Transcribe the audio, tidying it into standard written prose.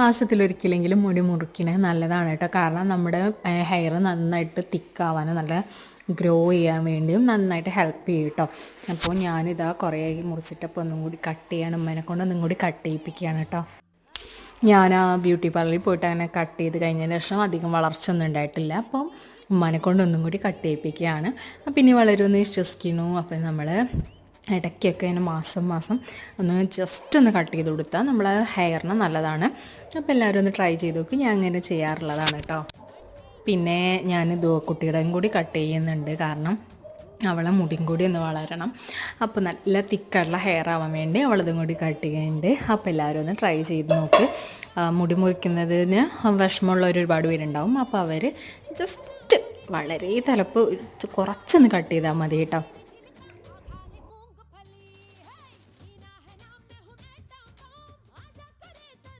മാസത്തിലൊരിക്കലെങ്കിലും മുടി മുറിക്കണത് നല്ലതാണ് കേട്ടോ. കാരണം നമ്മുടെ ഹെയർ നന്നായിട്ട് തിക്കാവാനും നല്ല ഗ്രോ ചെയ്യാൻ വേണ്ടിയും നന്നായിട്ട് ഹെൽപ്പ് ചെയ്യും കേട്ടോ. അപ്പോൾ ഞാനിതാ കുറേ മുറിച്ചിട്ടപ്പോൾ ഒന്നും കൂടി കട്ട് ചെയ്യണം, ഉമ്മേനെ കൊണ്ട് ഒന്നും കൂടി കട്ട് ചെയ്യിപ്പിക്കുകയാണ് കേട്ടോ. ഞാൻ ആ ബ്യൂട്ടി പാർലറിൽ പോയിട്ട് അങ്ങനെ കട്ട് ചെയ്ത് കഴിഞ്ഞതിന് ശേഷം അധികം വളർച്ച ഒന്നും ഉണ്ടായിട്ടില്ല. അപ്പം ഉമ്മാനെ കൊണ്ട് ഒന്നും കൂടി കട്ട് ചെയ്യിപ്പിക്കുകയാണ്. അപ്പം ഇനി വളരുമെന്ന് വിശ്വസിക്കുന്നു. അപ്പം നമ്മൾ ഇടയ്ക്കൊക്കെ ഇങ്ങനെ മാസം ഒന്ന് ജസ്റ്റ് ഒന്ന് കട്ട് ചെയ്ത് കൊടുത്താൽ നമ്മളെ ഹെയറിന് നല്ലതാണ്. അപ്പോൾ എല്ലാവരും ഒന്ന് ട്രൈ ചെയ്ത് നോക്കി. ഞാൻ അങ്ങനെ ചെയ്യാറുള്ളതാണ് കേട്ടോ. പിന്നെ ഞാൻ കുട്ടിയുടെയും കൂടി കട്ട് ചെയ്യുന്നുണ്ട്, കാരണം അവളെ മുടിയും കൂടി ഒന്ന് വളരണം. അപ്പോൾ നല്ല തിക്കുള്ള ഹെയർ ആവാൻ വേണ്ടി അവളതും കൂടി കട്ട് ചെയ്യുന്നുണ്ട്. അപ്പോൾ എല്ലാവരും ഒന്ന് ട്രൈ ചെയ്ത് നോക്ക്. മുടി മുറിക്കുന്നതിന് വിഷമമുള്ളവർ ഒരുപാട് പേരുണ്ടാവും. അപ്പോൾ അവർ ജസ്റ്റ് വളരെ തലപ്പ് കുറച്ചൊന്ന് കട്ട് ചെയ്താൽ മതി കേട്ടോ.